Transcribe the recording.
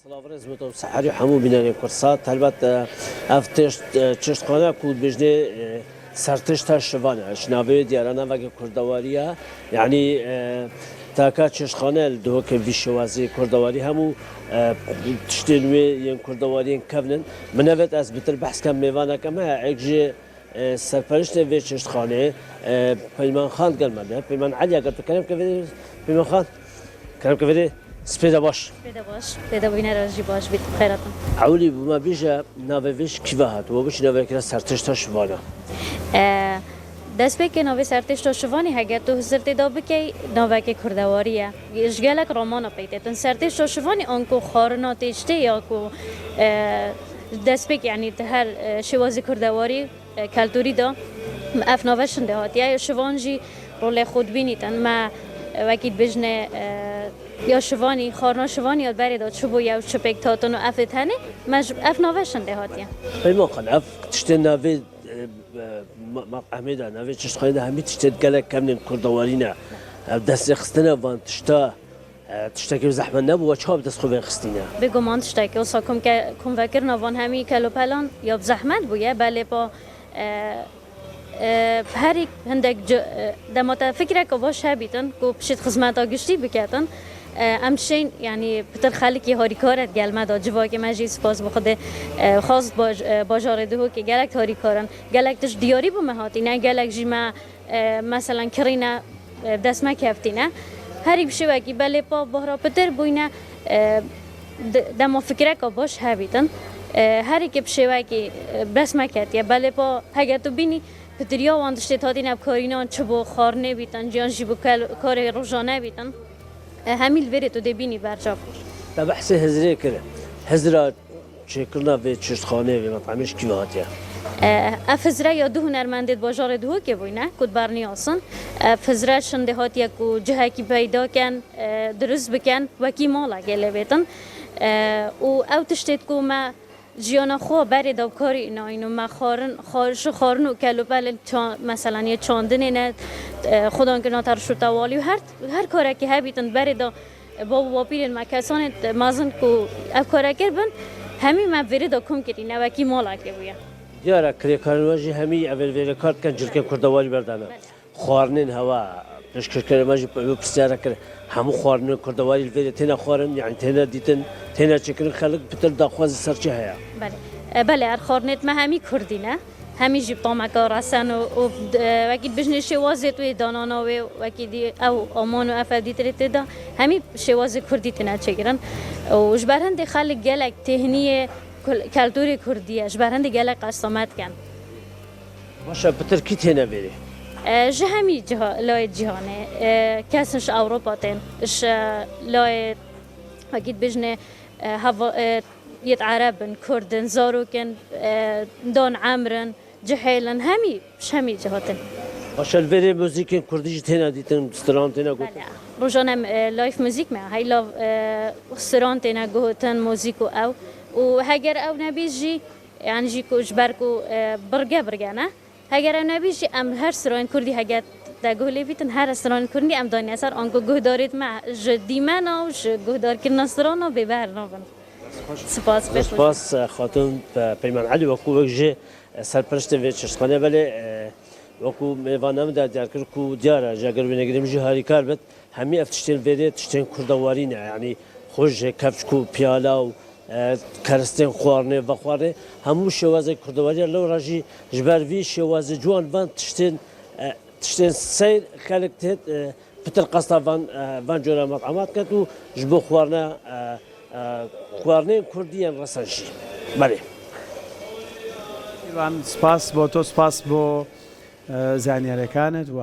سلاورز متو سحری همو بینن کرسات البته افتش چشتخانه کود بجده سرتش تشوانه شنابه دیارانه وگه کردواریه یعنی تاکا چشتخانه دو که بیشوازی کردواری همو تشتنوی ین کردواری کفنن منوت از بتر بحث کم میوانه کم اگه سرپرشت وی چشتخانه پیمان خان گرمده پیمان علی اگر تو کنم که پیمان خان کنم که سپیده باش. سپیده بینه راجی باش بیت خیراتم. عولی بوما بیجا نویش کیوه هات و بچ نوی کرد سرتش تاشوانه. دست به که نوی سرتش تاشوانی هگر تو هزرت دابه که نوی که کردواریه. اشغالک رمانه پیده. تن سرتش تاشوانی آنکو خارنات اشته یا کو دست به که یعنی هر شوازی کردواری کلتوری دا افناوشنده هات یا شوانجی رول خود بینیتن ما وکیل بجنه یا شوانی خارنا شوانی یاد برید داد شبو یا چپک تاتون و افت هنه مج اف نوشنده هاتیه. پیمان خان اف تشته نوی امیده نوی چشتخانه همی تشته گلک کم نیم کردواری نه دست خستنه وان تشته که زحمت نبود و چهاب دست خوب خستینه. بگو من تشته که اصلا کم فکر نوان همی کلو پلان یا زحمت بوده بله با هری هندک دمات فکر که باش هبیتن کو پشت خدمت آگشتی بکردن امشین یعنی پتر خالقی هاری کارت گل مدا جوای که مجلس باز بخوده خاص باجار ده که گلک هاری کارن گلک تش دیاری بو مهاتی نه گلک جیما مثلا کرینا دست ما کفتینه هری بشه وکی بله پا بهرا پتر بوینه دم فکر که باش هبیتن هری که بشه وکی بس ما کتی بله پا هگه تو بینی پتریا واندشته تا دین ابکارینان چه با خارنه بیتن جان جیبو کار روزانه بیتن همیل وری تو دبینی برجاب. تا بحث هزری کرد هزرا چه کرنا و چشتخانه و مطعمش کی واتیه؟ افزرا یا دو هنرمندت باجار دو که بوینه کد برنی آسان افزرا شنده هاتیه کو جه کی پیدا کن درست بکن و کی مالا گله بیتن و او تشتید کو ما جیانا خو بری دو کاری اینا اینو ما خارن و کلو بله مثلا یه چاندنی نه خدا که ناتر شد توالی و هر کاری که هبیتن بری دو بابا پیرن ما کسان مازن کو اف کاری کردن همین ما وری دو کم کردی نه وکی مالا که بیا دیاره کاری کارنواجی همی اول وری کارت کن جرکه کردوالی بردانه خارنین هوا نشکر ماجی بسیار کرد همو خارن کردوالی وری تینا خارن یعنی تینا دیتن تینا چکن خلق بتر داخواز سرچه هیا. بله خارنت ما همی کردینه همی جیب طعمک رسن و وکی بجنه شوازه توی دانانا و وکی دی او آمان و افدی تریت دا همی شوازه کردی تینا چکرن و جبرند خلق گلک تهنیه کلتوری کردیه جبرند گلک قسمت کن. باشه بتر کی تینا بری؟ جهمی لای جهانه کسنش اروپا تن اش لای وقت بجنه هوا یت عربن کردن زاروکن دان عمرن جهیلن همی جهاتن. باشه الوری موزیک کردیش تینا دیتن استران تینا گوتن. روزانم لایف موزیک ما هی لاف استران تینا گوتن موزیکو او و هگر او نبیجی یعنی جی کوش برکو برگه نه هگر او نبیجی ام هر سران کردی هگر داغولی بیتن هر سران کردی ام دنیا سر آنکو گهدارید ما جدی من او گهدار کردن سران و ببر نبن. سپاس خاتون پیمان علی وکو وجه سرپرست و چشتخانه ولی وکو میوانم داد کرد کو دیاره جاگر بینگریم جهاری کار بد همی افتشتن ویده تشتن کردواری نه یعنی خوش کفش کو پیاله و کرستن خوارنه و خواره همون شوازه کردواری لو راجی جبر وی شوازه جوان وان تشتن سیر خلق تهت پتر قصد وان جورا مطعمات کرد و جبو خوارنه کردی رسانشی. بله. سپاس با تو سپاس با زانیاری کانت و